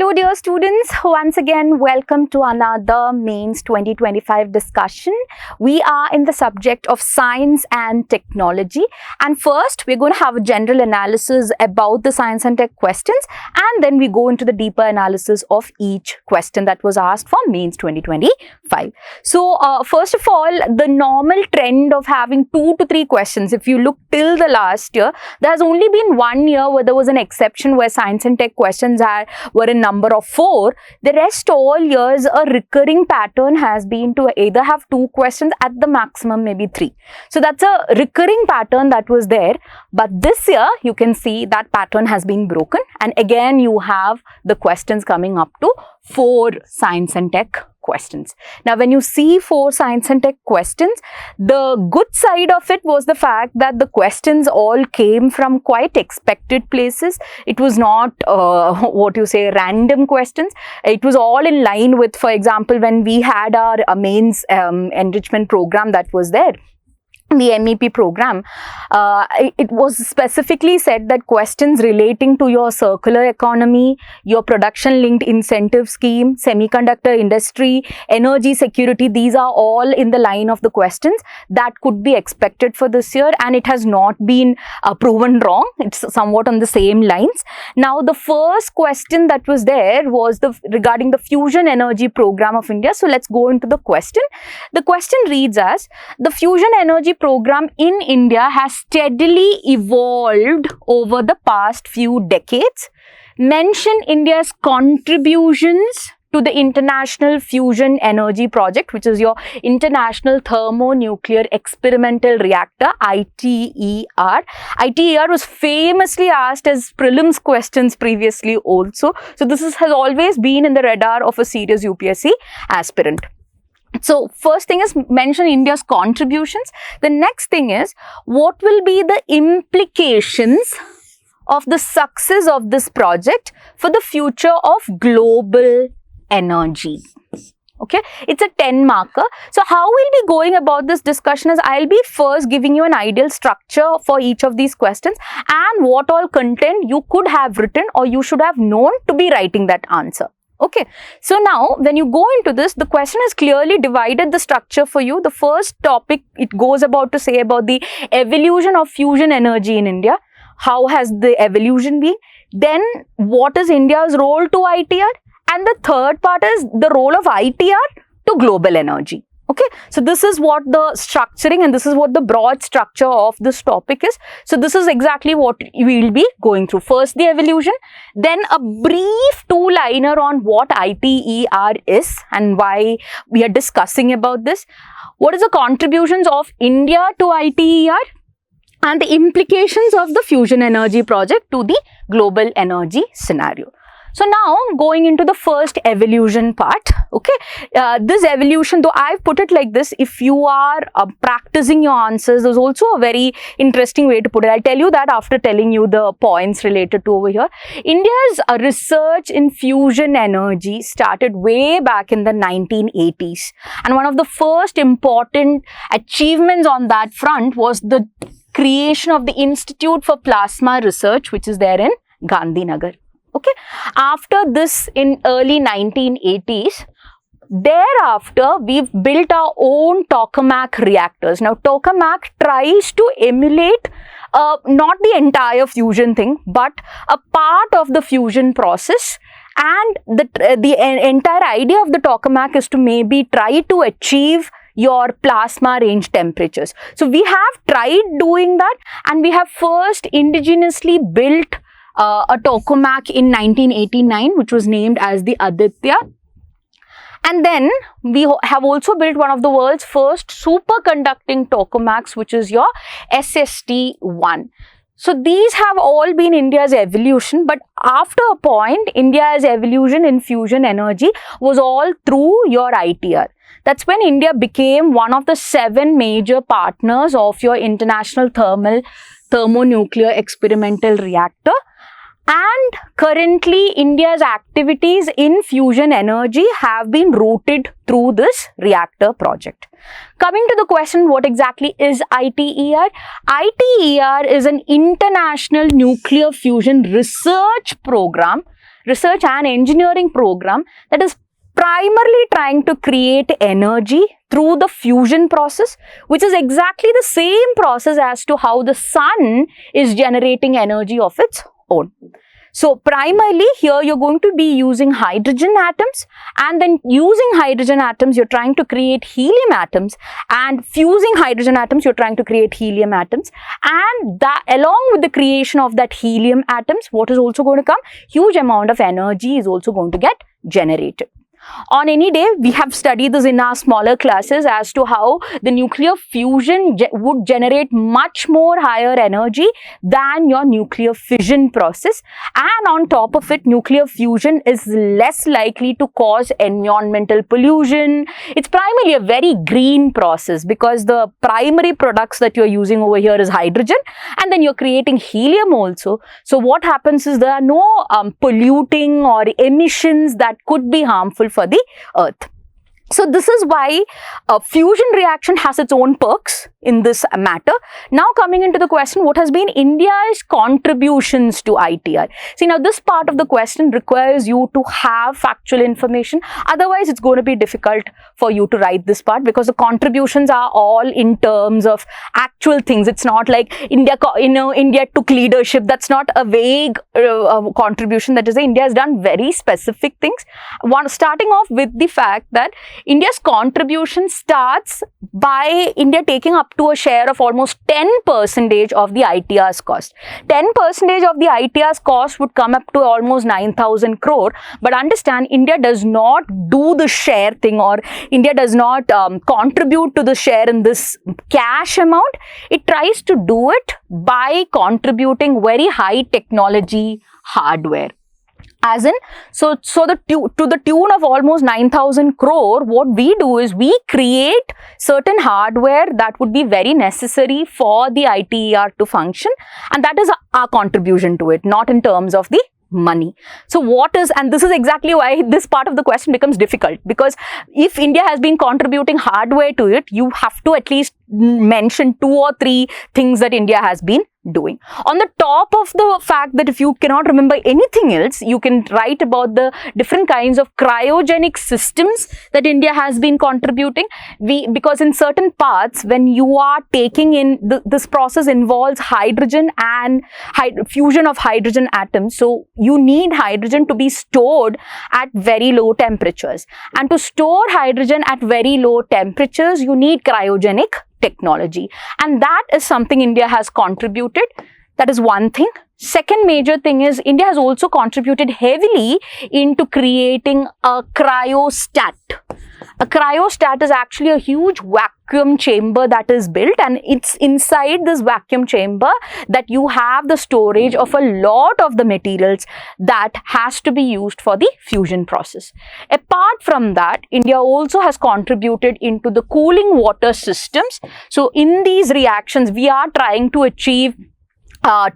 Hello dear students, once again welcome to another Mains 2025 discussion. We are in the subject of science and technology, and first we're going to have a general analysis about the science and tech questions, and then we go into the deeper analysis of each question that was asked for Mains 2025. So first of all, the normal trend of having 2 to 3 questions, if you look till the last year, there has only been 1 year where there was an exception where science and tech questions were a number of 4. The rest all years, a recurring pattern has been to either have 2 questions, at the maximum maybe 3. So that's a recurring pattern that was there. But this year, you can see that pattern has been broken. And again, you have the questions coming up to 4 science and tech questions. Now, when you see 4 science and tech questions, the good side of it was the fact that the questions all came from quite expected places. It was not random questions. It was all in line with, for example, when we had our mains enrichment program that was there, the MEP program, it was specifically said that questions relating to your circular economy, your production linked incentive scheme, semiconductor industry, energy security, these are all in the line of the questions that could be expected for this year, and it has not been proven wrong. It's somewhat on the same lines. Now, the first question that was there was regarding the fusion energy program of India. So let's go into the question. The question reads as, the fusion energy program in India has steadily evolved over the past few decades. Mention India's contributions to the International Fusion Energy Project, which is your International Thermonuclear Experimental Reactor, ITER. ITER was famously asked as prelims questions previously also. So this has always been in the radar of a serious UPSC aspirant. So first thing is mention India's contributions. The next thing is, what will be the implications of the success of this project for the future of global energy? Okay, it's a 10 marker. So how we'll be going about this discussion is, I'll be first giving you an ideal structure for each of these questions and what all content you could have written or you should have known to be writing that answer. Okay, so now when you go into this, the question has clearly divided the structure for you. The first topic, it goes about to say about the evolution of fusion energy in India. How has the evolution been? Then what is India's role to ITR? And the third part is the role of ITR to global energy. Okay, so this is what the structuring and this is what the broad structure of this topic is. So this is exactly what we will be going through. First, the evolution, then a brief 2-liner on what ITER is and why we are discussing about this. What is the contributions of India to ITER? And the implications of the fusion energy project to the global energy scenario. So now going into the first evolution part, okay, this evolution, though I've put it like this, if you are practicing your answers, there's also a very interesting way to put it. I'll tell you that after telling you the points related to over here. India's research in fusion energy started way back in the 1980s. And one of the first important achievements on that front was the creation of the Institute for Plasma Research, which is there in Gandhinagar. Okay, after this in early 1980s, thereafter we've built our own tokamak reactors. Now tokamak tries to emulate not the entire fusion thing, but a part of the fusion process, and the entire idea of the tokamak is to maybe try to achieve your plasma range temperatures. So we have tried doing that, and we have first indigenously built a tokamak in 1989, which was named as the Aditya. And then we have also built one of the world's first superconducting tokamaks, which is your SST-1. So these have all been India's evolution, but after a point, India's evolution in fusion energy was all through your ITR. That's when India became one of the 7 major partners of your International Thermonuclear Experimental Reactor. And currently, India's activities in fusion energy have been routed through this reactor project. Coming to the question, what exactly is ITER? ITER is an international nuclear fusion research program research and engineering program that is primarily trying to create energy through the fusion process, which is exactly the same process as to how the sun is generating energy of its own. So primarily here you're going to be using hydrogen atoms, and then using hydrogen atoms you're trying to create helium atoms, and fusing hydrogen atoms you're trying to create helium atoms, and that along with the creation of that helium atoms, what is also going to come? Huge amount of energy is also going to get generated. On any day, we have studied this in our smaller classes as to how the nuclear fusion would generate much more higher energy than your nuclear fission process. And on top of it, nuclear fusion is less likely to cause environmental pollution. It's primarily a very green process because the primary products that you're using over here is hydrogen, and then you're creating helium also. So what happens is there are no polluting or emissions that could be harmful for the earth. So this is why a fusion reaction has its own perks in this matter. Now coming into the question, what has been India's contributions to ITR? See, now this part of the question requires you to have factual information. Otherwise, it's going to be difficult for you to write this part because the contributions are all in terms of actual things. It's not like India took leadership. That's not a vague contribution. That is, India has done very specific things. Starting off with the fact that India's contribution starts by India taking up to a share of almost 10% of the ITR's cost. 10% of the ITR's cost would come up to almost 9,000 crore. But understand, India does not do the share thing, or India does not contribute to the share in this cash amount. It tries to do it by contributing very high technology hardware. As in, to the tune of almost 9,000 crore, what we do is we create certain hardware that would be very necessary for the ITER to function, and that is our contribution to it, not in terms of the money. So and this is exactly why this part of the question becomes difficult, because if India has been contributing hardware to it, you have to at least mention 2 or 3 things that India has been doing. On the top of the fact that if you cannot remember anything else, you can write about the different kinds of cryogenic systems that India has been contributing. Because in certain parts, when you are taking in, this process involves hydrogen and fusion of hydrogen atoms. So you need hydrogen to be stored at very low temperatures. And to store hydrogen at very low temperatures, you need cryogenic technology, and that is something India has contributed. That is one thing. Second major thing is India has also contributed heavily into creating a cryostat. A cryostat is actually a huge vacuum chamber that is built, and it's inside this vacuum chamber that you have the storage of a lot of the materials that has to be used for the fusion process. Apart from that, India also has contributed into the cooling water systems. So in these reactions, we are trying to achieve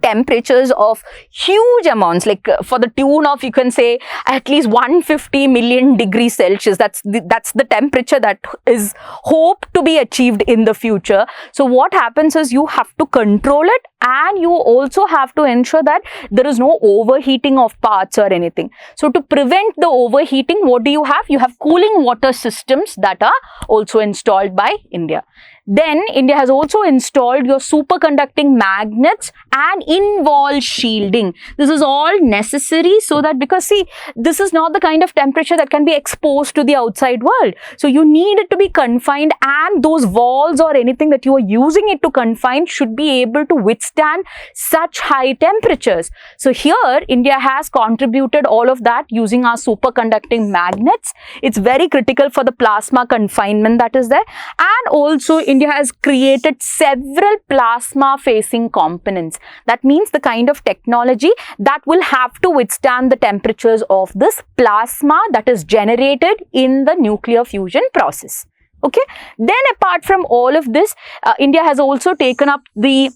temperatures of huge amounts, like for the tune of, you can say, at least 150 million degrees Celsius. That's the temperature that is hoped to be achieved in the future. So what happens is you have to control it, and you also have to ensure that there is no overheating of parts or anything. So to prevent the overheating, what do you have? You have cooling water systems that are also installed by India. Then India has also installed your superconducting magnets and in-wall shielding. This is all necessary so that, because see, this is not the kind of temperature that can be exposed to the outside world. So you need it to be confined, and those walls or anything that you are using it to confine should be able to withstand such high temperatures. So here India has contributed all of that using our superconducting magnets. It's very critical for the plasma confinement that is there, and also India has created several plasma facing components. That means the kind of technology that will have to withstand the temperatures of this plasma that is generated in the nuclear fusion process. Okay. Then apart from all of this, India has also taken up the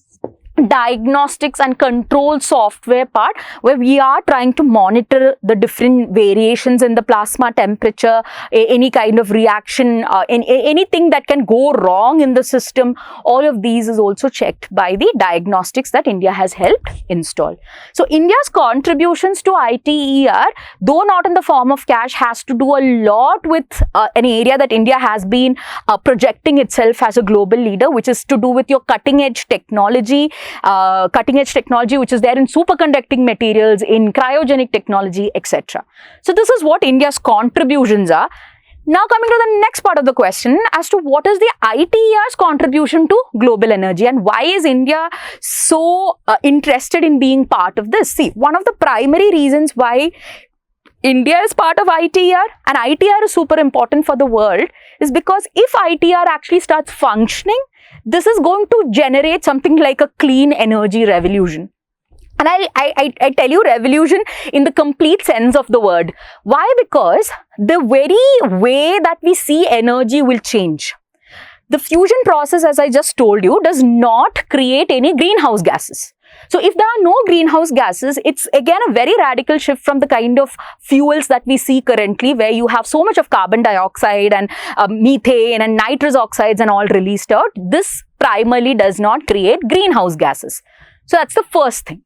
diagnostics and control software part, where we are trying to monitor the different variations in the plasma temperature, any kind of reaction, anything that can go wrong in the system. All of these is also checked by the diagnostics that India has helped install. So India's contributions to ITER, though not in the form of cash, has to do a lot with an area that India has been projecting itself as a global leader, which is to do with your cutting edge technology, which is there in superconducting materials, in cryogenic technology, etc. So this is what India's contributions are. Now coming to the next part of the question as to what is the ITER's contribution to global energy and why is India so interested in being part of this. See, one of the primary reasons why India is part of ITER and ITER is super important for the world is because if ITER actually starts functioning, this is going to generate something like a clean energy revolution. And I tell you revolution in the complete sense of the word. Why? Because the very way that we see energy will change. The fusion process, as I just told you, does not create any greenhouse gases. So if there are no greenhouse gases, it's again a very radical shift from the kind of fuels that we see currently, where you have so much of carbon dioxide and methane and nitrous oxides and all released out. This primarily does not create greenhouse gases. So that's the first thing.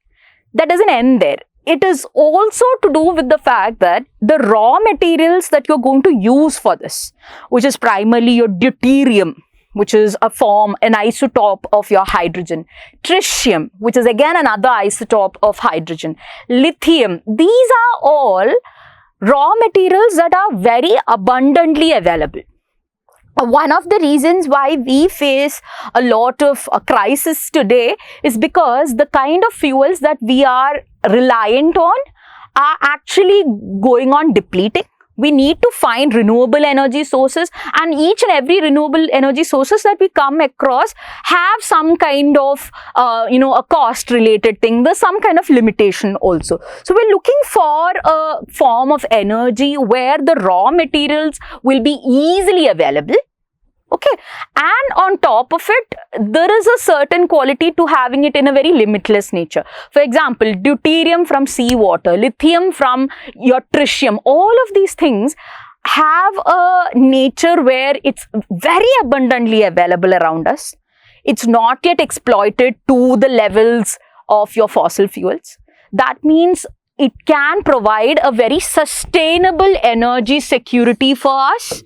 That doesn't end there. It is also to do with the fact that the raw materials that you're going to use for this, which is primarily your deuterium, which is an isotope of your hydrogen, tritium, which is again another isotope of hydrogen, lithium, these are all raw materials that are very abundantly available. One of the reasons why we face a lot of crisis today is because the kind of fuels that we are reliant on are actually going on depleting. We need to find renewable energy sources, and each and every renewable energy sources that we come across have some kind of, a cost related thing. There's some kind of limitation also. So we're looking for a form of energy where the raw materials will be easily available. Okay, and on top of it, there is a certain quality to having it in a very limitless nature. For example, deuterium from seawater, lithium from your tritium, all of these things have a nature where it's very abundantly available around us. It's not yet exploited to the levels of your fossil fuels. That means it can provide a very sustainable energy security for us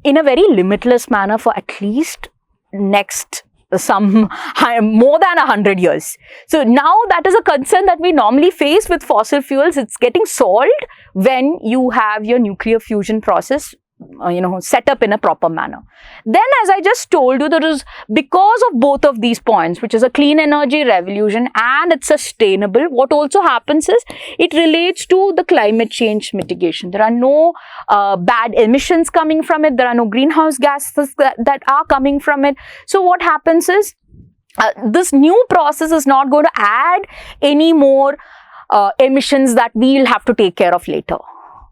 in a very limitless manner for at least next more than 100 years. So now that is a concern that we normally face with fossil fuels. It's getting solved when you have your nuclear fusion process set up in a proper manner. Then, as I just told you, there is, because of both of these points, which is a clean energy revolution and it's sustainable, what also happens is it relates to the climate change mitigation. There are no bad emissions coming from it. There are no greenhouse gases that are coming from it. So what happens is this new process is not going to add any more emissions that we'll have to take care of later.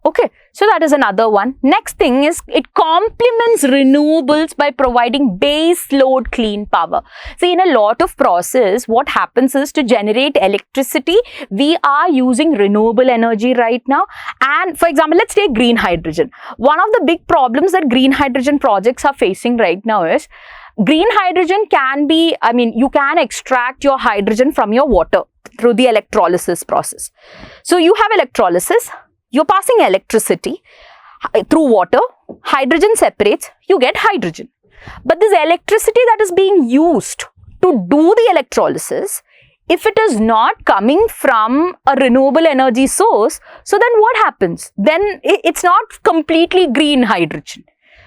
Okay, so that is another one. Next thing is it complements renewables by providing base load clean power. See, in a lot of process, what happens is to generate electricity, we are using renewable energy right now. And for example, let's take green hydrogen. One of the big problems that green hydrogen projects are facing right now is green hydrogen can be, you can extract your hydrogen from your water through the electrolysis process. So you have electrolysis. You're passing electricity through water, hydrogen separates, you get hydrogen. But this electricity that is being used to do the electrolysis, if it is not coming from a renewable energy source, so then what happens? Then it's not completely green hydrogen.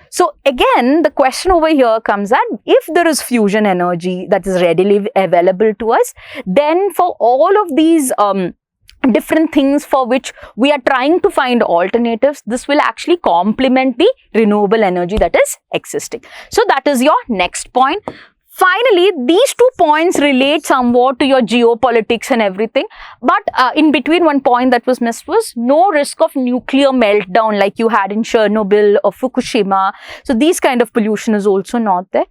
So again, the question over here comes that if there is fusion energy that is readily available to us, then for all of these different things for which we are trying to find alternatives, this will actually complement the renewable energy that is existing. So that is your next point. Finally, these 2 points relate somewhat to your geopolitics and everything, but in between, one point that was missed was no risk of nuclear meltdown like you had in Chernobyl or Fukushima. So these kind of pollution is also not there.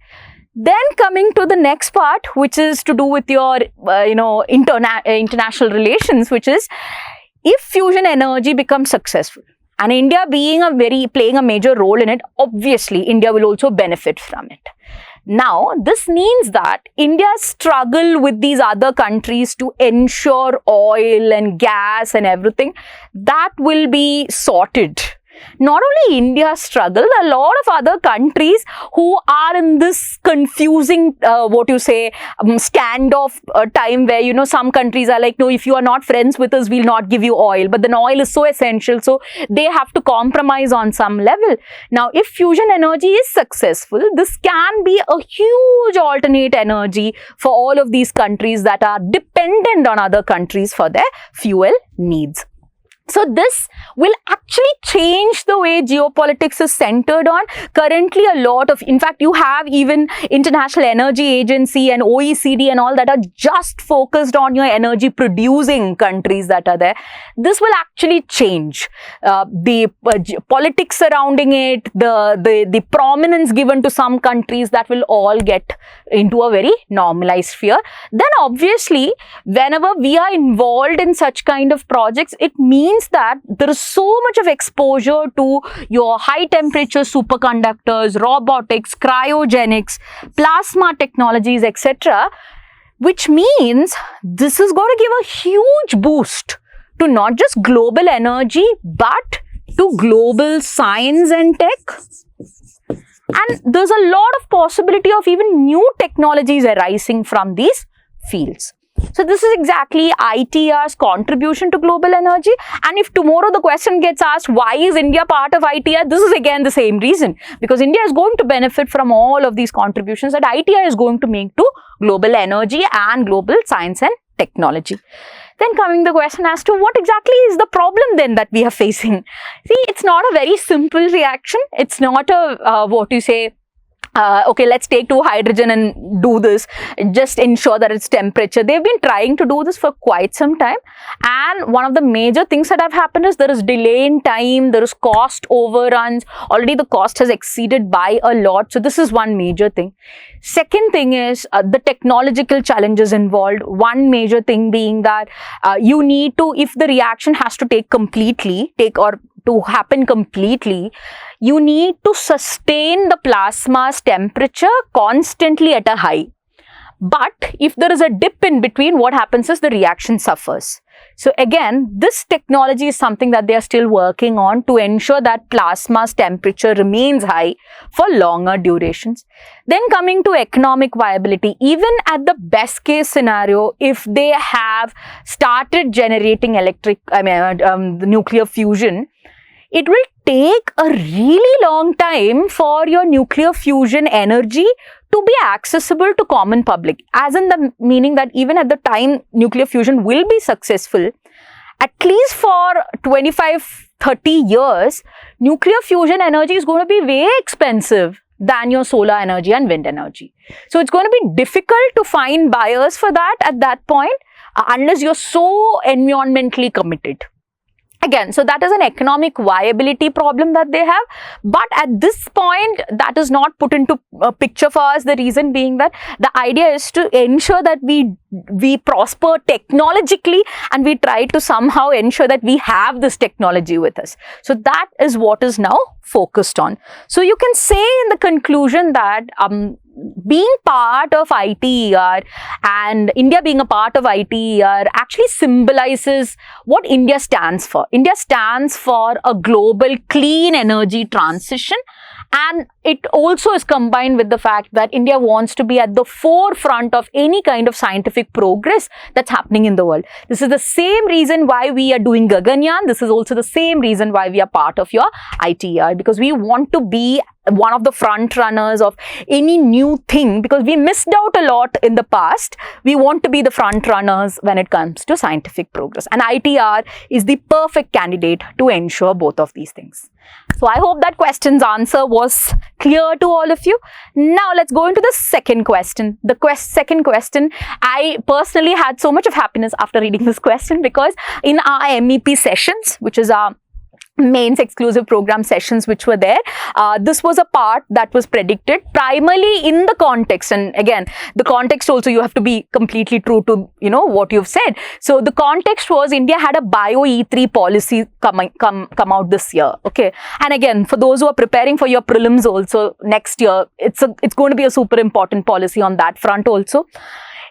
Then coming to the next part, which is to do with your, international relations, which is if fusion energy becomes successful and India playing a major role in it, obviously India will also benefit from it. Now, this means that India's struggle with these other countries to ensure oil and gas and everything, that will be sorted. Not only India struggle, a lot of other countries who are in this confusing, standoff time where, some countries are like, no, if you are not friends with us, we'll not give you oil. But then oil is so essential, so they have to compromise on some level. Now, if fusion energy is successful, this can be a huge alternate energy for all of these countries that are dependent on other countries for their fuel needs. So this will actually change the way geopolitics is centered on. Currently, in fact, you have even International Energy Agency and OECD and all that are just focused on your energy producing countries that are there. This will actually change the politics surrounding it, the prominence given to some countries, that will all get into a very normalized sphere. Then obviously, whenever we are involved in such kind of projects, it means that there is so much of exposure to your high temperature superconductors, robotics, cryogenics, plasma technologies, etc., which means this is going to give a huge boost to not just global energy but to global science and tech. And there's a lot of possibility of even new technologies arising from these fields. So this is exactly ITR's contribution to global energy. And if tomorrow the question gets asked, why is India part of ITR? This is again the same reason. Because India is going to benefit from all of these contributions that ITR is going to make to global energy and global science and technology. Then coming the question as to what exactly is the problem then that we are facing. See, it's not a very simple reaction. It's not a, okay, let's take 2 hydrogen and do this, just ensure that it's temperature. They've been trying to do this for quite some time. And one of the major things that have happened is there is delay in time, there is cost overruns. Already the cost has exceeded by a lot. So this is one major thing. Second thing is the technological challenges involved. One major thing being that you need to, if the reaction has to to happen completely, you need to sustain the plasma's temperature constantly at a high. But if there is a dip in between, what happens is the reaction suffers. So again, this technology is something that they are still working on to ensure that plasma's temperature remains high for longer durations. Then coming to economic viability, even at the best case scenario, if they have started generating the nuclear fusion, it will take a really long time for your nuclear fusion energy to be accessible to common public. As in the meaning that even at the time nuclear fusion will be successful, at least for 25-30 years, nuclear fusion energy is going to be way expensive than your solar energy and wind energy. So it's going to be difficult to find buyers for that at that point unless you're so environmentally committed. Again, so that is an economic viability problem that they have. But at this point, that is not put into a picture for us. The reason being that the idea is to ensure that we prosper technologically and we try to somehow ensure that we have this technology with us. So that is what is now focused on. So you can say in the conclusion that being part of ITER and India being a part of ITER actually symbolizes what India stands for. India stands for a global clean energy transition, and it also is combined with the fact that India wants to be at the forefront of any kind of scientific progress that's happening in the world. This is the same reason why we are doing Gaganyaan. This is also the same reason why we are part of your ITER, because we want to be one of the front runners of any new thing, because we missed out a lot in the past. We want to be the front runners when it comes to scientific progress, and ITER is the perfect candidate to ensure both of these things. So I hope that question's answer was clear to all of you. Now let's go into the second question. The second question, I personally had so much of happiness after reading this question, because in our MEP sessions, which is our mains exclusive program sessions which were there. This was a part that was predicted primarily in the context, and again the context also you have to be completely true to what you've said. So the context was India had a bio E3 policy come out this year. Okay, and again for those who are preparing for your prelims also next year, it's going to be a super important policy on that front also.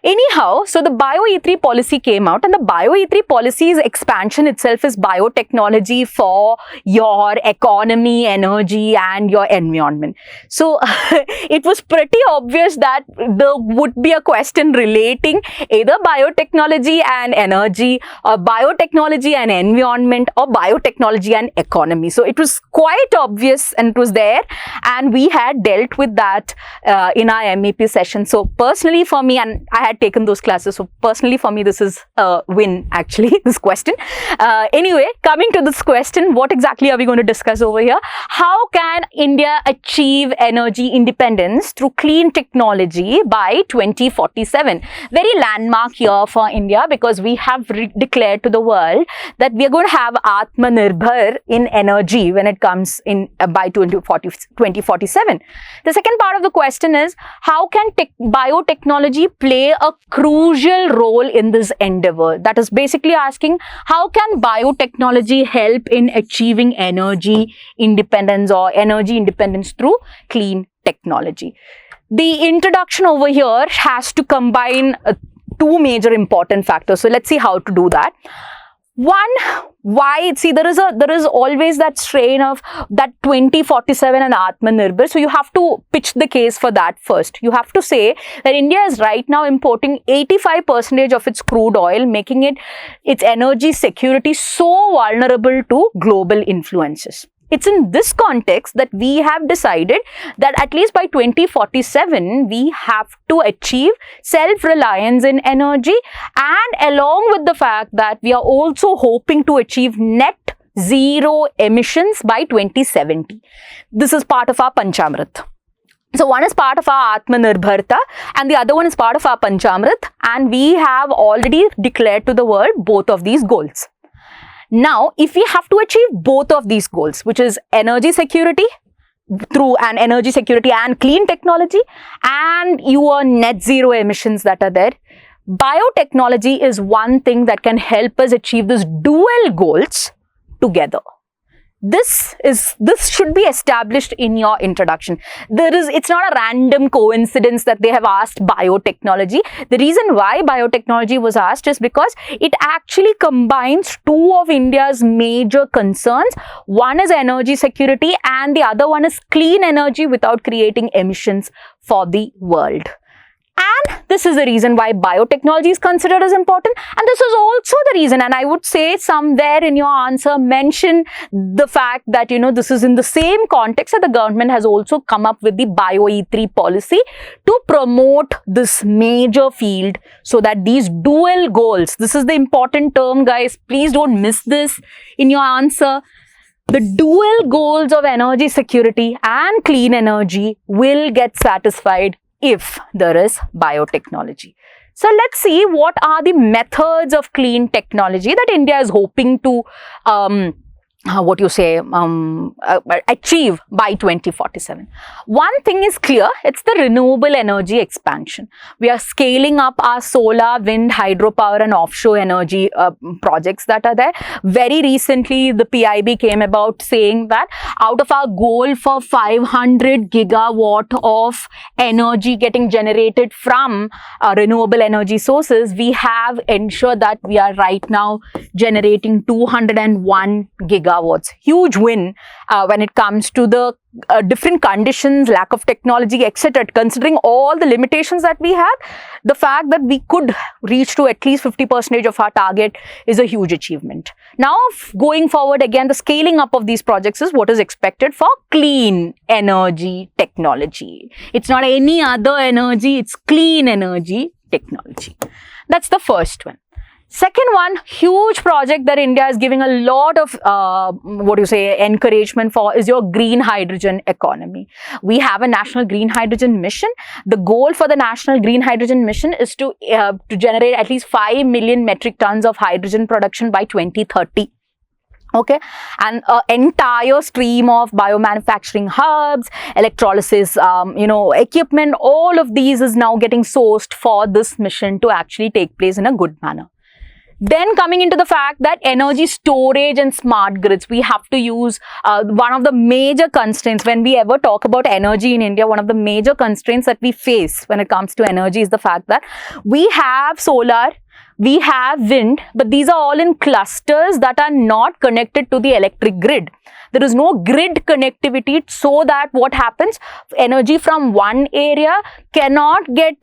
Anyhow, so the Bio E3 policy came out, and the Bio E3 policy's expansion itself is biotechnology for your economy, energy, and your environment. So it was pretty obvious that there would be a question relating either biotechnology and energy, or biotechnology and environment, or biotechnology and economy. So it was quite obvious, and it was there, and we had dealt with that in our MEP session. So personally for me, and I had taken those classes, so personally for me this is a win actually, this question. Anyway, coming to this question, what exactly are we going to discuss over here? How can India achieve energy independence through clean technology by 2047? Very landmark year for India, because we have declared to the world that we are going to have Atmanirbhar in energy when it comes in by 2047. The second part of the question is, how can biotechnology play a crucial role in this endeavor? That is basically asking, how can biotechnology help in achieving energy independence or energy independence through clean technology? The introduction over here has to combine two major important factors. So let's see how to do that. One, why? See, there is always that strain of that 2047 and Atmanirbhar. So you have to pitch the case for that first. You have to say that India is right now importing 85% of its crude oil, making its energy security so vulnerable to global influences. It's in this context that we have decided that at least by 2047, we have to achieve self-reliance in energy, and along with the fact that we are also hoping to achieve net zero emissions by 2070. This is part of our Panchamrit. So one is part of our Atmanirbharta and the other one is part of our Panchamrit, and we have already declared to the world both of these goals. Now, if we have to achieve both of these goals, which is energy security through an energy security and clean technology, and your net zero emissions that are there, biotechnology is one thing that can help us achieve these dual goals together. This should be established in your introduction. It's not a random coincidence that they have asked biotechnology. The reason why biotechnology was asked is because it actually combines two of India's major concerns. One is energy security and the other one is clean energy without creating emissions for the world. And this is the reason why biotechnology is considered as important. And this is also the reason, and I would say somewhere in your answer, mention the fact that, this is in the same context that the government has also come up with the Bio E3 policy to promote this major field so that these dual goals, this is the important term, guys, please don't miss this in your answer. The dual goals of energy security and clean energy will get satisfied if there is biotechnology. So let's see what are the methods of clean technology that India is hoping to achieve by 2047. One thing is clear, it's the renewable energy expansion. We are scaling up our solar, wind, hydropower and offshore energy projects that are there. Very recently, the PIB came about saying that out of our goal for 500 gigawatt of energy getting generated from renewable energy sources, we have ensured that we are right now generating 201 gigawatts. Huge win when it comes to the different conditions, lack of technology, etc. Considering all the limitations that we have, the fact that we could reach to at least 50% of our target is a huge achievement. Now, going forward, again, the scaling up of these projects is what is expected for clean energy technology. It's not any other energy, it's clean energy technology. That's the first one. Second one, huge project that India is giving a lot of, encouragement for is your green hydrogen economy. We have a national green hydrogen mission. The goal for the national green hydrogen mission is to generate at least 5 million metric tons of hydrogen production by 2030. Okay, and an entire stream of biomanufacturing hubs, electrolysis, equipment, all of these is now getting sourced for this mission to actually take place in a good manner. Then coming into the fact that energy storage and smart grids, we have to use one of the major constraints when we ever talk about energy in India. One of the major constraints that we face when it comes to energy is the fact that we have solar, we have wind, but these are all in clusters that are not connected to the electric grid. There is no grid connectivity, so that what happens, energy from one area cannot get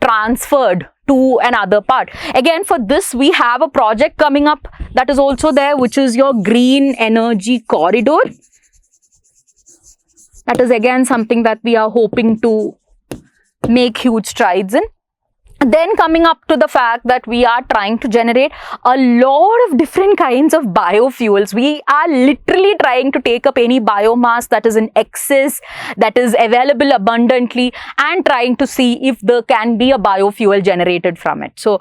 transferred to another part. Again, for this we have a project coming up that is also there, which is your green energy corridor. That is again something that we are hoping to make huge strides in. Then coming up to the fact that we are trying to generate a lot of different kinds of biofuels. We are literally trying to take up any biomass that is in excess, that is available abundantly, and trying to see if there can be a biofuel generated from it. So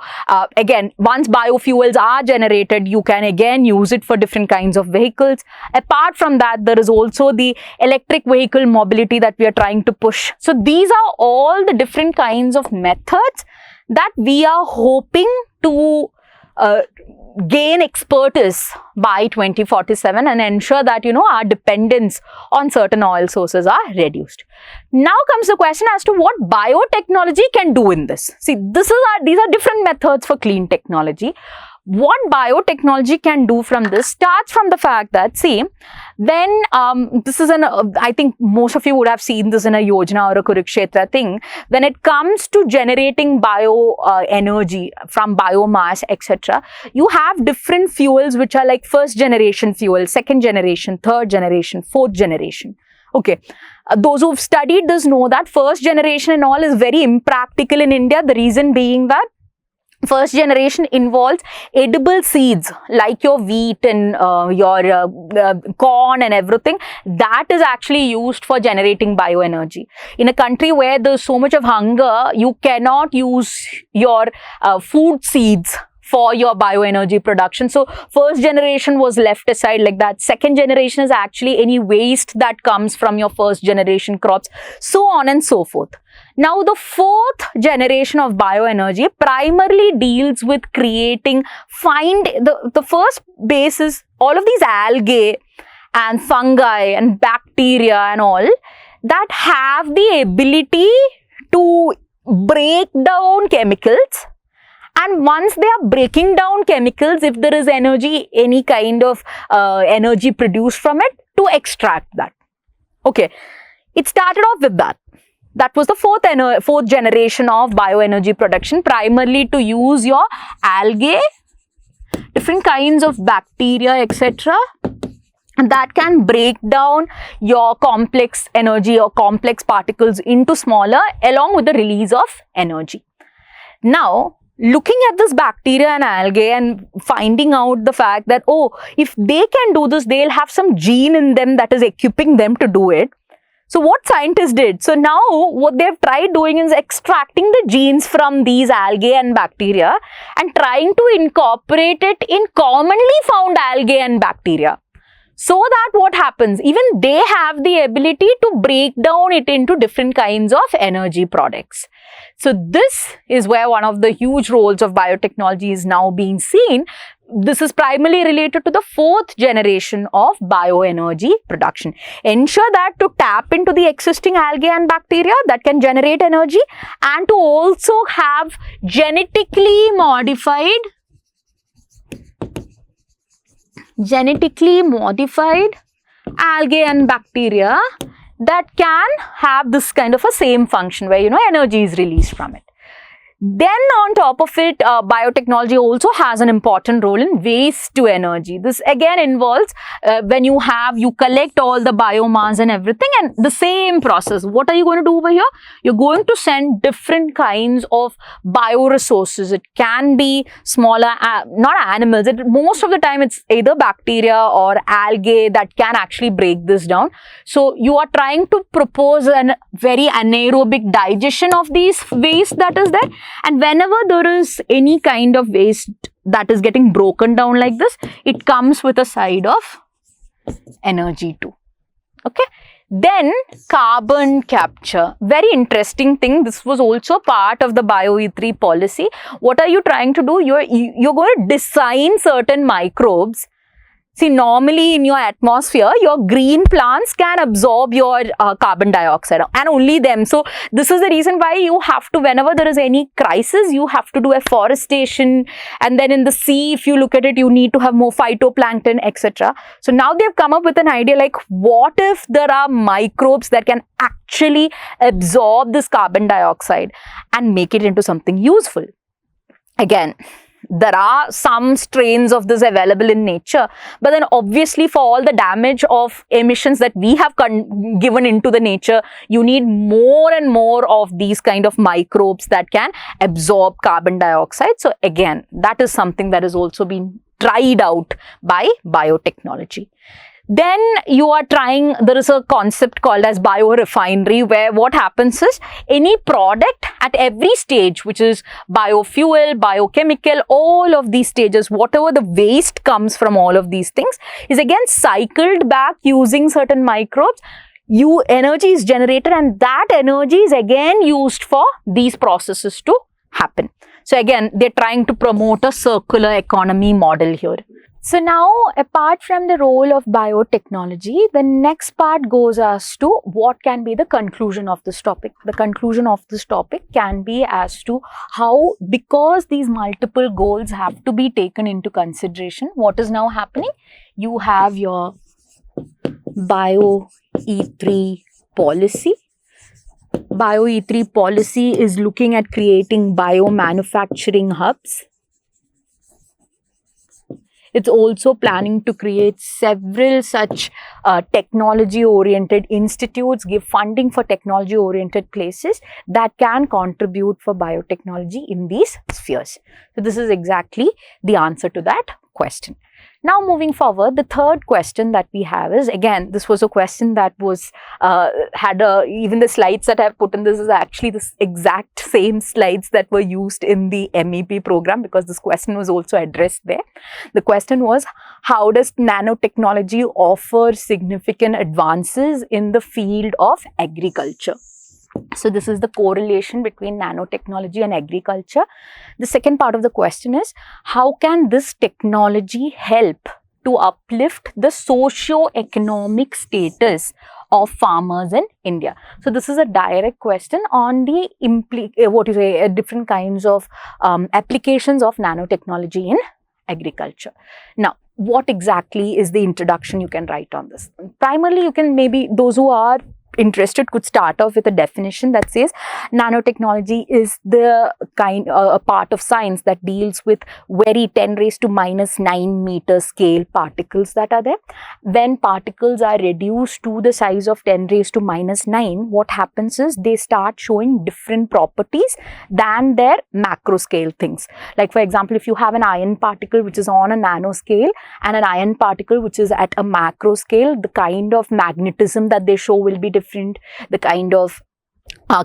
again, once biofuels are generated, you can again use it for different kinds of vehicles. Apart from that, there is also the electric vehicle mobility that we are trying to push. So these are all the different kinds of methods that we are hoping to gain expertise by 2047 and ensure that, our dependence on certain oil sources are reduced. Now comes the question as to what biotechnology can do in this. See, these are different methods for clean technology. What biotechnology can do from this starts from the fact that, see, when this is I think most of you would have seen this in a Yojana or a Kurukshetra thing, when it comes to generating energy from biomass, etc., you have different fuels which are like first generation fuel, second generation, third generation, fourth generation. Okay, those who've studied this know that first generation and all is very impractical in India. The reason being that first generation involves edible seeds like your wheat and your corn and everything that is actually used for generating bioenergy. In a country where there's so much of hunger, you cannot use your food seeds for your bioenergy production. So first generation was left aside like that. Second generation is actually any waste that comes from your first generation crops, so on and so forth. Now the fourth generation of bioenergy primarily deals with creating, the first base is all of these algae and fungi and bacteria and all that have the ability to break down chemicals. And once they are breaking down chemicals, if there is energy, any kind of energy produced from it, to extract that. Okay, it started off with that. That was the fourth generation of bioenergy production, primarily to use your algae, different kinds of bacteria, etc., that can break down your complex energy or complex particles into smaller, along with the release of energy. Now, looking at this bacteria and algae and finding out the fact that, oh, if they can do this, they'll have some gene in them that is equipping them to do it. So what scientists did, so now what they've tried doing is extracting the genes from these algae and bacteria and trying to incorporate it in commonly found algae and bacteria. So that what happens, even they have the ability to break down it into different kinds of energy products. So this is where one of the huge roles of biotechnology is now being seen. This is primarily related to the fourth generation of bioenergy production. Ensure that to tap into the existing algae and bacteria that can generate energy, and to also have genetically modified algae and bacteria that can have this kind of a same function where, energy is released from it. Then on top of it, biotechnology also has an important role in waste to energy. This again involves when you collect all the biomass and everything, and the same process. What are you going to do over here? You're going to send different kinds of bioresources. It can be smaller, not animals. Most of the time it's either bacteria or algae that can actually break this down. So you are trying to propose a very anaerobic digestion of these waste that is there. And whenever there is any kind of waste that is getting broken down like this, it comes with a side of energy too. Okay. Then carbon capture, very interesting thing. This was also part of the Bio-E3 policy. What are you trying to do? You're going to design certain microbes. See, normally in your atmosphere, your green plants can absorb your carbon dioxide and only them. So this is the reason why you have to, whenever there is any crisis, you have to do afforestation. And then in the sea, if you look at it, you need to have more phytoplankton, etc. So now they've come up with an idea like, what if there are microbes that can actually absorb this carbon dioxide and make it into something useful? Again, there are some strains of this available in nature, but then obviously for all the damage of emissions that we have given into the nature, you need more and more of these kind of microbes that can absorb carbon dioxide. So again, that is something that has also been tried out by biotechnology. Then you are trying, there is a concept called as biorefinery, where what happens is any product at every stage, which is biofuel, biochemical, all of these stages, whatever the waste comes from all of these things is again cycled back using certain microbes. Energy is generated, and that energy is again used for these processes to happen. So again, they're trying to promote a circular economy model here. So now, apart from the role of biotechnology, the next part goes as to what can be the conclusion of this topic. The conclusion of this topic can be as to how, because these multiple goals have to be taken into consideration, what is now happening? You have your Bio-E3 policy. Bio-E3 policy is looking at creating biomanufacturing hubs. It's also planning to create several such technology-oriented institutes, give funding for technology-oriented places that can contribute for biotechnology in these spheres. So this is exactly the answer to that question. Now moving forward, the third question that we have is, again, this was a question that was, even the slides that I've put in this is actually the exact same slides that were used in the MEP program, because this question was also addressed there. The question was, how does nanotechnology offer significant advances in the field of agriculture? So this is the correlation between nanotechnology and agriculture. The second part of the question is, how can this technology help to uplift the socio-economic status of farmers in India? So this is a direct question on the different kinds of applications of nanotechnology in agriculture. Now, what exactly is the introduction you can write on this? Primarily, you can, maybe those who are interested could start off with a definition that says nanotechnology is the a part of science that deals with very 10⁻⁹ meter scale particles that are there. When particles are reduced to the size of 10⁻⁹, what happens is they start showing different properties than their macro scale things. Like, for example, if you have an iron particle which is on a nano scale and an iron particle which is at a macro scale, the kind of magnetism that they show will be different, the kind of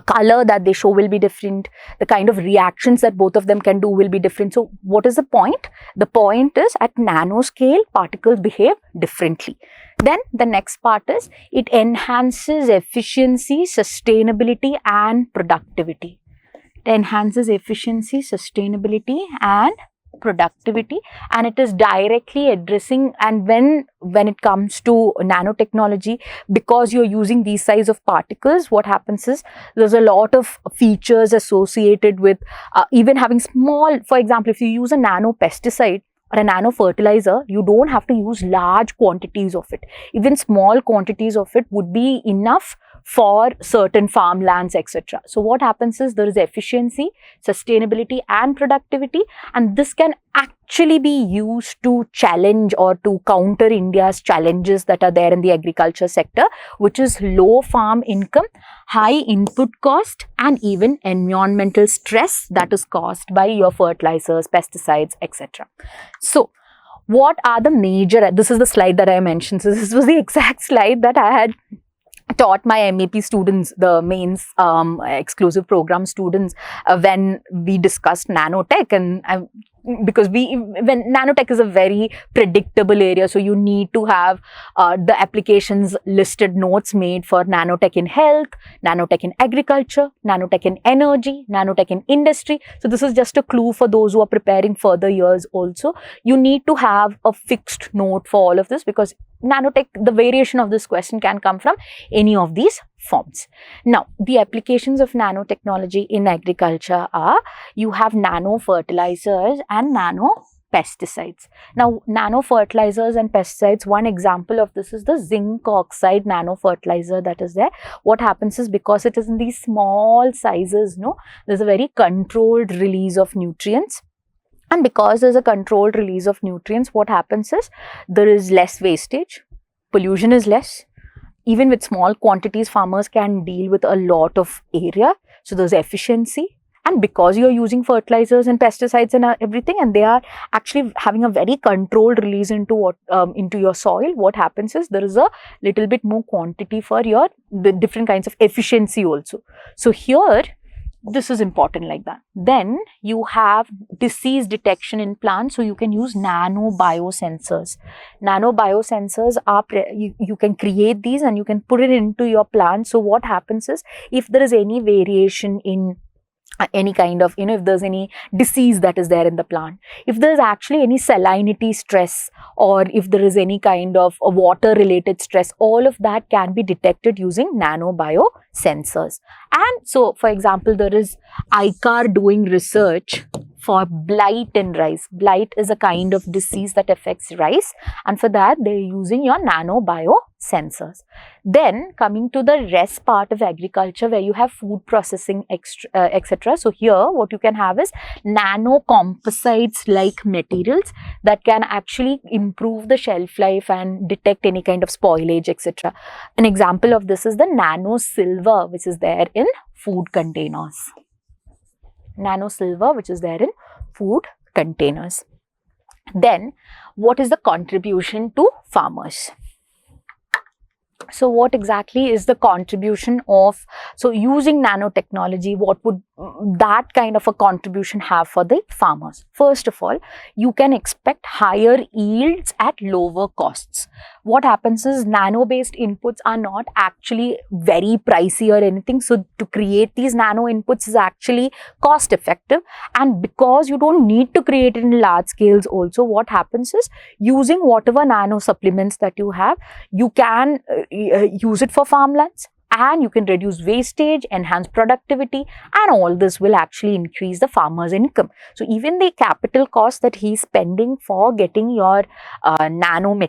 color that they show will be different, the kind of reactions that both of them can do will be different. So what is the point? The point is, at nanoscale, particles behave differently. Then the next part is, it enhances efficiency, sustainability and productivity. It enhances efficiency, sustainability and productivity, and it is directly addressing, and when it comes to nanotechnology, because you're using these size of particles, what happens is there's a lot of features associated with even having small, for example, if you use a nano pesticide or a nano fertilizer, you don't have to use large quantities of it. Even small quantities of it would be enough for certain farmlands, etc. So what happens is, there is efficiency, sustainability and productivity, and this can actually be used to challenge or to counter India's challenges that are there in the agriculture sector, which is low farm income, high input cost and even environmental stress that is caused by your fertilizers, pesticides, etc. So what are the major, this is the slide that I mentioned. So this was the exact slide that I had taught my MEP students, the mains exclusive program students, when we discussed nanotech, and because when nanotech is a very predictable area, so you need to have the applications listed, notes made for nanotech in health, nanotech in agriculture, nanotech in energy, nanotech in industry. So this is just a clue for those who are preparing further years also. You need to have a fixed note for all of this, because nanotech, the variation of this question can come from any of these forms. Now, the applications of nanotechnology in agriculture are, you have nano fertilizers and nano pesticides. Now, nano fertilizers and pesticides, one example of this is the zinc oxide nano fertilizer that is there. What happens is, because it is in these small sizes, there's a very controlled release of nutrients. And because there's a controlled release of nutrients, what happens is, there is less wastage, pollution is less. Even with small quantities, farmers can deal with a lot of area. So there's efficiency. And because you're using fertilizers and pesticides and everything, and they are actually having a very controlled release into your soil, what happens is, there is a little bit more quantity for the different kinds of efficiency also. So here, this is important like that. Then you have disease detection in plants, so you can use nano biosensors. Nano biosensors are, you can create these and you can put it into your plant. So what happens is, if there is any variation in any kind of, if there's any disease that is there in the plant, if there's actually any salinity stress, or if there is any kind of a water related stress, all of that can be detected using nano biosensors. And so, for example, there is ICAR doing research for blight in rice. Blight is a kind of disease that affects rice, and for that they're using your nano biosensors. Then coming to the rest part of agriculture, where you have food processing, etc. So here what you can have is nano composites like materials that can actually improve the shelf life and detect any kind of spoilage, etc. An example of this is the nano silver, which is there in food containers. Nano silver, which is there in food containers. Then, what is the contribution to farmers? So, what exactly is the contribution of, so using nanotechnology, what would that kind of a contribution have for the farmers? First of all, you can expect higher yields at lower costs. What happens is, nano-based inputs are not actually very pricey or anything. So, to create these nano inputs is actually cost effective. And because you don't need to create it in large scales also, what happens is, using whatever nano supplements that you have, you can use it for farmlands, and you can reduce wastage, enhance productivity, and all this will actually increase the farmer's income. So even the capital cost that he's spending for getting your nano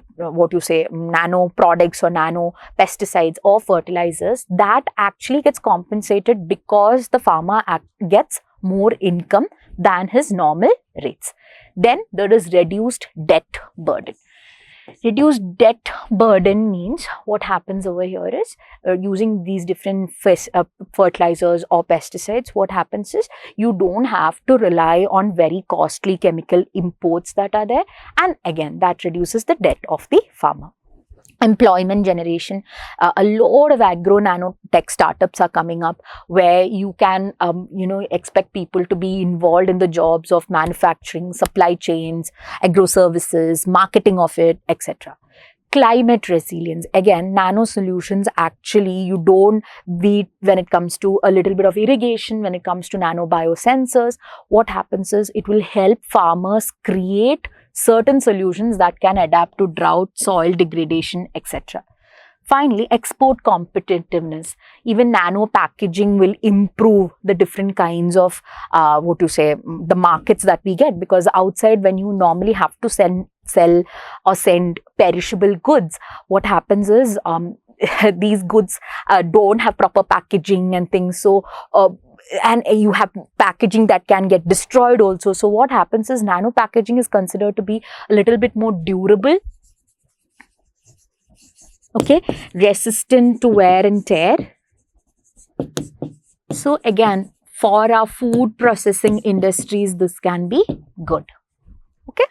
products or nano pesticides or fertilizers, that actually gets compensated because the farmer gets more income than his normal rates. Then there is reduced debt burden. Reduced debt burden means, what happens over here is, using these different fertilizers or pesticides, what happens is, you don't have to rely on very costly chemical imports that are there, and again that reduces the debt of the farmer. Employment generation, a lot of agro nanotech startups are coming up, where you can expect people to be involved in the jobs of manufacturing, supply chains, agro services, marketing of it, etc. Climate resilience, again, nano solutions actually, you don't beat when it comes to a little bit of irrigation, when it comes to nano biosensors. What happens is, it will help farmers create certain solutions that can adapt to drought, soil degradation, etc. Finally, export competitiveness. Even nano packaging will improve the different kinds of the markets that we get, because outside, when you normally have to sell or send perishable goods, what happens is, these goods don't have proper packaging and things. So and you have packaging that can get destroyed also. So what happens is, nano packaging is considered to be a little bit more durable, okay, resistant to wear and tear. So again, for our food processing industries, this can be good. Okay,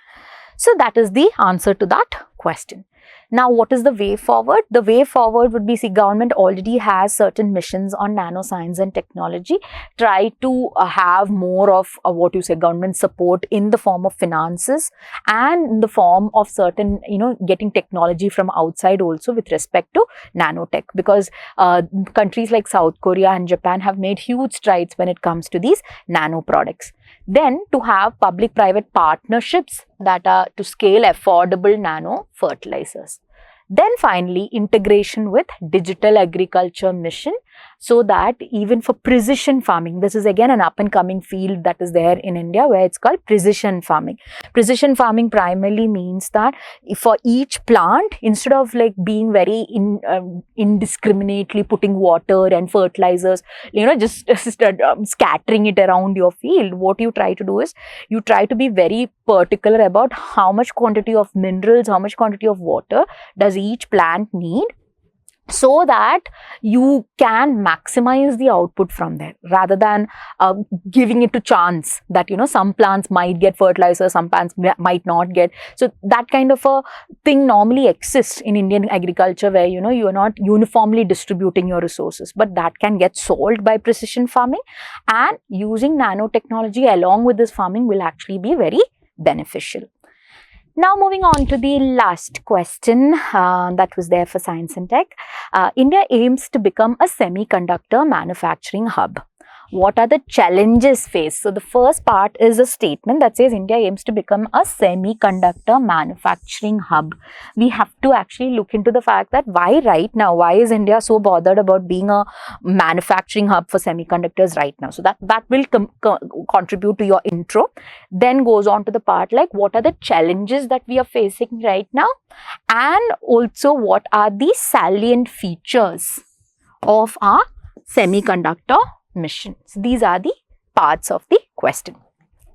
so that is the answer to that question. Now, what is the way forward? The way forward would be, see, government already has certain missions on nanoscience and technology. Try to have more of government support in the form of finances and in the form of certain, getting technology from outside also with respect to nanotech, because countries like South Korea and Japan have made huge strides when it comes to these nano products. Then to have public-private partnerships that are to scale affordable nano fertilizers. Then finally, integration with digital agriculture mission, so that even for precision farming, this is again an up and coming field that is there in India, where it's called precision farming. Precision farming primarily means that for each plant, instead of like being very indiscriminately putting water and fertilizers, just scattering it around your field, what you try to do is you try to be very particular about how much quantity of minerals, how much quantity of water does each plant need, so that you can maximize the output from there, rather than giving it to chance that, some plants might get fertilizer, some plants might not get. So that kind of a thing normally exists in Indian agriculture, where, you are not uniformly distributing your resources, but that can get solved by precision farming, and using nanotechnology along with this farming will actually be very beneficial. Now, moving on to the last question that was there for science and tech. India aims to become a semiconductor manufacturing hub. What are the challenges faced? So, the first part is a statement that says India aims to become a semiconductor manufacturing hub. We have to actually look into the fact that why right now? Why is India so bothered about being a manufacturing hub for semiconductors right now? So, that will contribute to your intro. Then goes on to the part like what are the challenges that we are facing right now, and also what are the salient features of our semiconductor mission. So, these are the parts of the question.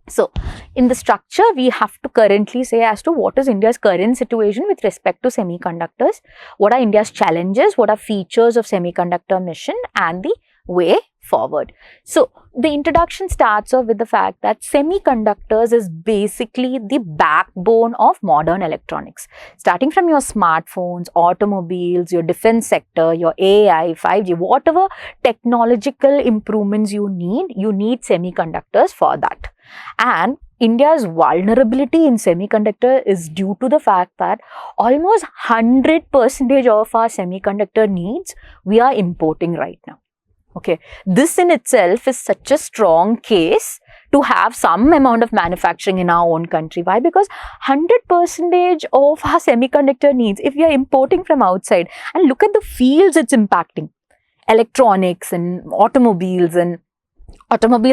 So, in the structure, we have to currently say as to what is India's current situation with respect to semiconductors, what are India's challenges, what are features of semiconductor mission, and the way forward. So, the introduction starts off with the fact that semiconductors is basically the backbone of modern electronics. Starting from your smartphones, automobiles, your defense sector, your AI, 5G, whatever technological improvements you need semiconductors for that. And India's vulnerability in semiconductor is due to the fact that almost 100% of our semiconductor needs we are importing right now. Okay, this in itself is such a strong case to have some amount of manufacturing in our own country. Why? Because 100% of our semiconductor needs, if we are importing from outside, and look at the fields it's impacting, electronics and automobiles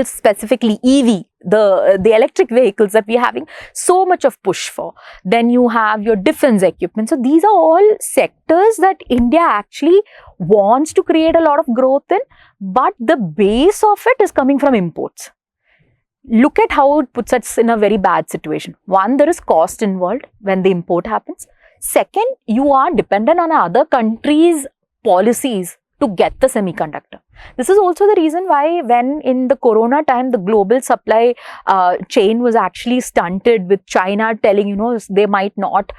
specifically EV, the electric vehicles that we are having so much of push for. Then you have your defense equipment. So these are all sectors that India actually wants to create a lot of growth in, but the base of it is coming from imports. Look at how it puts us in a very bad situation. One, there is cost involved when the import happens. Second, you are dependent on other countries' policies to get the semiconductor. This is also the reason why when in the corona time, the global supply chain was actually stunted, with China telling, they might not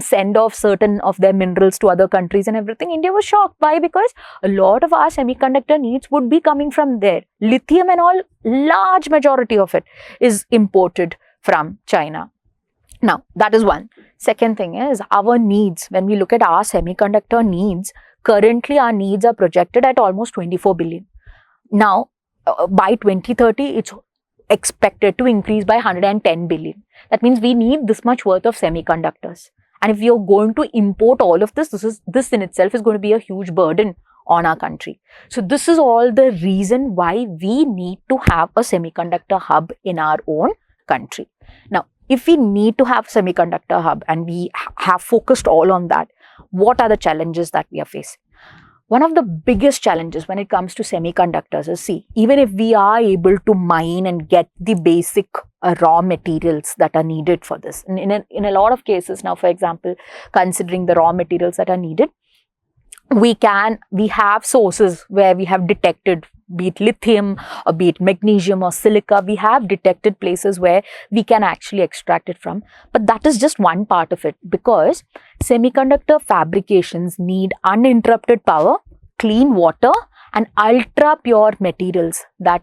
send off certain of their minerals to other countries and everything. India was shocked. Why? Because a lot of our semiconductor needs would be coming from there. Lithium and all, large majority of it is imported from China. Now, that is one. Second thing is our needs. When we look at our semiconductor needs, currently our needs are projected at almost 24 billion. Now, by 2030, it's expected to increase by 110 billion. That means we need this much worth of semiconductors. And if we are going to import all of this, this in itself is going to be a huge burden on our country. So this is all the reason why we need to have a semiconductor hub in our own country. Now, if we need to have semiconductor hub and we have focused all on that, what are the challenges that we are facing? One of the biggest challenges when it comes to semiconductors is, see, even if we are able to mine and get the basic raw materials that are needed for this, in a lot of cases now, for example, considering the raw materials that are needed, we have sources where we have detected be it lithium or be it magnesium or silica. We have detected places where we can actually extract it from. But that is just one part of it, because semiconductor fabrications need uninterrupted power, clean water, and ultra pure materials that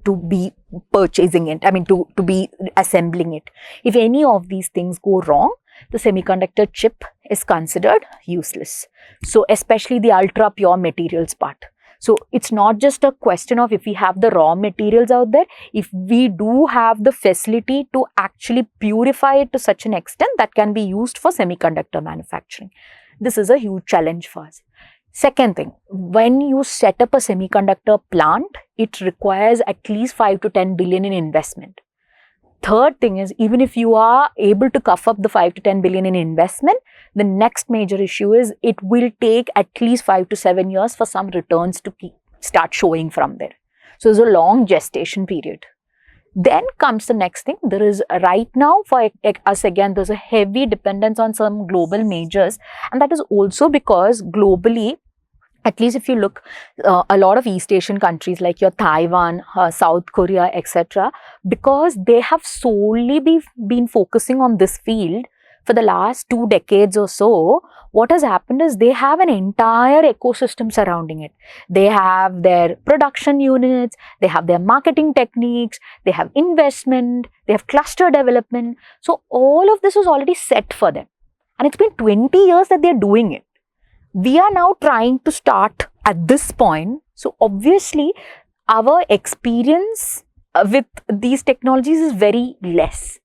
to be purchasing it, to be assembling it. If any of these things go wrong, the semiconductor chip is considered useless. So especially the ultra pure materials part. So it's not just a question of if we have the raw materials out there, if we do have the facility to actually purify it to such an extent that can be used for semiconductor manufacturing. This is a huge challenge for us. Second thing, when you set up a semiconductor plant, it requires at least 5 to 10 billion in investment. Third thing is, even if you are able to cough up the 5 to 10 billion in investment, the next major issue is it will take at least 5 to 7 years for some returns to start showing from there. So there's a long gestation period. Then comes the next thing. There is right now for us again, there's a heavy dependence on some global majors, and that is also because globally, at least if you look, a lot of East Asian countries like your Taiwan, South Korea, etc., because they have solely been focusing on this field for the last 2 decades or so, what has happened is they have an entire ecosystem surrounding it. They have their production units, they have their marketing techniques, they have investment, they have cluster development. So all of this is already set for them. And it's been 20 years that they're doing it. We are now trying to start at this point. So obviously, our experience with these technologies is very less.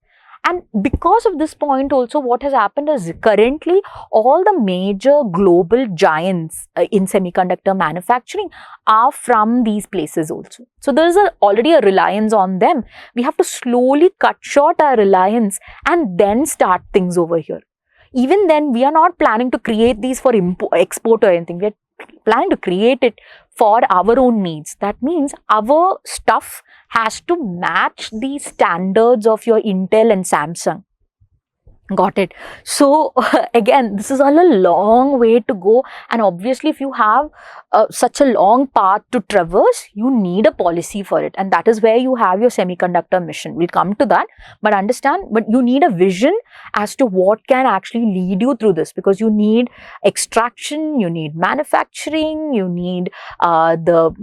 And because of this point also, what has happened is currently all the major global giants in semiconductor manufacturing are from these places also. So there is already a reliance on them. We have to slowly cut short our reliance and then start things over here. Even then, we are not planning to create these for export or anything. We are planning to create it for our own needs. That means our stuff has to match the standards of your Intel and Samsung. Got it. So again, this is all a long way to go, and obviously if you have such a long path to traverse, you need a policy for it, and that is where you have your semiconductor mission. We'll come to that, but understand, but you need a vision as to what can actually lead you through this, because you need extraction, you need manufacturing, you need the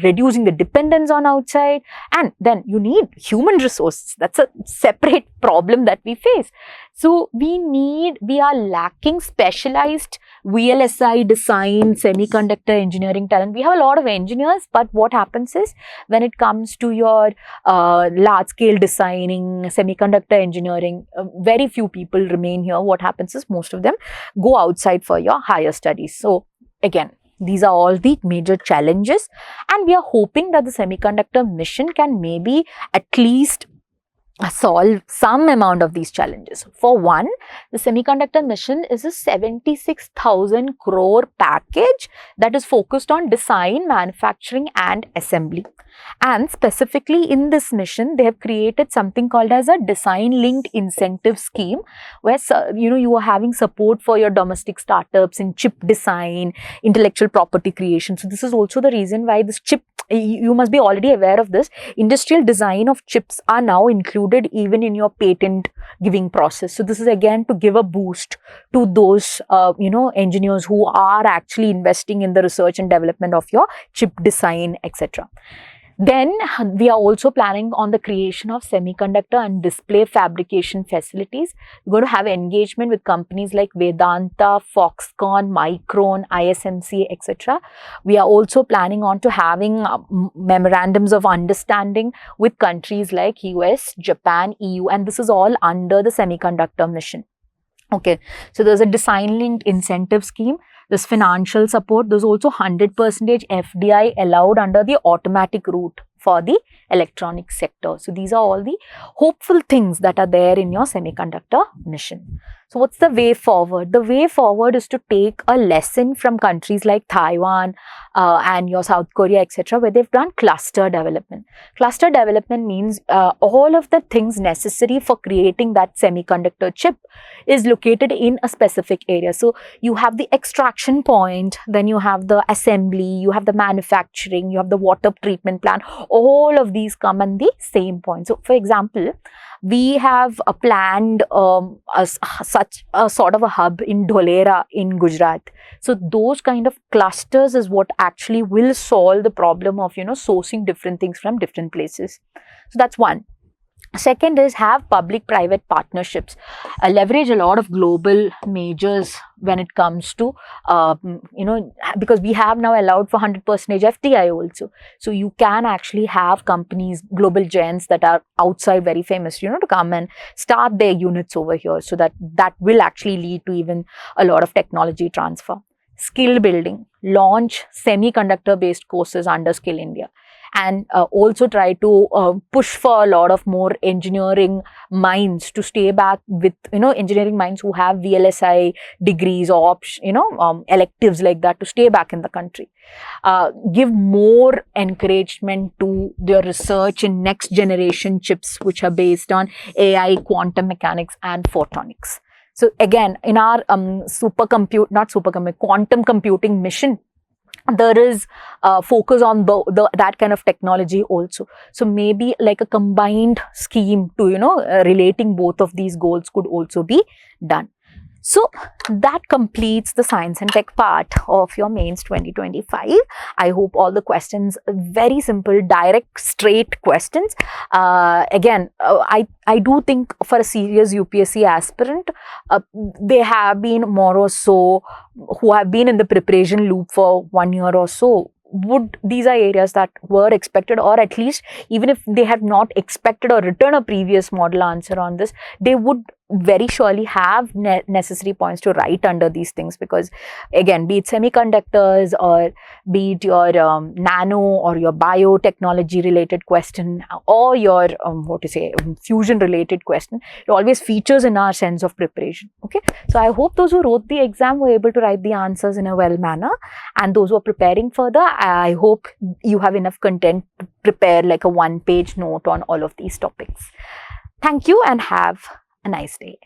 reducing the dependence on outside, and then you need human resources. That's a separate problem that we face. So we are lacking specialized VLSI design, semiconductor engineering talent. We have a lot of engineers, but what happens is when it comes to your large scale designing, semiconductor engineering, very few people remain here. What happens is most of them go outside for your higher studies. So again, these are all the major challenges, and we are hoping that the semiconductor mission can maybe at least solve some amount of these challenges. For one, the semiconductor mission is a 76,000 crore package that is focused on design, manufacturing and assembly. And specifically in this mission, they have created something called as a design-linked incentive scheme, where you are having support for your domestic startups in chip design, intellectual property creation. So this is also the reason why this chip, you must be already aware of this, industrial design of chips are now included even in your patent giving process. So this is again to give a boost to those engineers who are actually investing in the research and development of your chip design, etc. Then we are also planning on the creation of semiconductor and display fabrication facilities. We're going to have engagement with companies like Vedanta, Foxconn, Micron, ISMC, etc. We are also planning on to having memorandums of understanding with countries like US, Japan, EU, and this is all under the semiconductor mission. Okay, so there's a design-linked incentive scheme. There's financial support. There's also 100% FDI allowed under the automatic route for the electronic sector. So these are all the hopeful things that are there in your semiconductor mission. So what's the way forward? The way forward is to take a lesson from countries like Taiwan, and your South Korea, etc., where they've done cluster development. Cluster development means all of the things necessary for creating that semiconductor chip is located in a specific area. So you have the extraction point, then you have the assembly, you have the manufacturing, you have the water treatment plant. All of these come on the same point. So for example, we have planned such a sort of a hub in Dholera in Gujarat. So those kind of clusters is what actually will solve the problem of, sourcing different things from different places. So that's one. Second is have public-private partnerships. Leverage a lot of global majors when it comes to, because we have now allowed for 100% FDI also. So you can actually have companies, global giants that are outside very famous, to come and start their units over here. So that will actually lead to even a lot of technology transfer. Skill building. Launch semiconductor-based courses under Skill India. And also try to push for a lot of more engineering minds to stay back with, engineering minds who have VLSI degrees or, electives like that to stay back in the country. Give more encouragement to their research in next generation chips, which are based on AI, quantum mechanics, and photonics. So again, in our quantum computing mission, there is focus on that kind of technology also. So maybe like a combined scheme to, relating both of these goals could also be done. So that completes the science and tech part of your mains 2025. I hope all the questions, very simple, direct, straight questions. Again, I do think for a serious UPSC aspirant, they have been more or so who have been in the preparation loop for 1 year or so. These are areas that were expected, or at least even if they had not expected or written a previous model answer on this, they would very surely have necessary points to write under these things, because again, be it semiconductors or be it your nano or your biotechnology related question or your fusion related question, it always features in our sense of preparation. Okay, so I hope those who wrote the exam were able to write the answers in a well manner, and those who are preparing further, I hope you have enough content to prepare like a 1-page note on all of these topics. Thank you and have a nice day.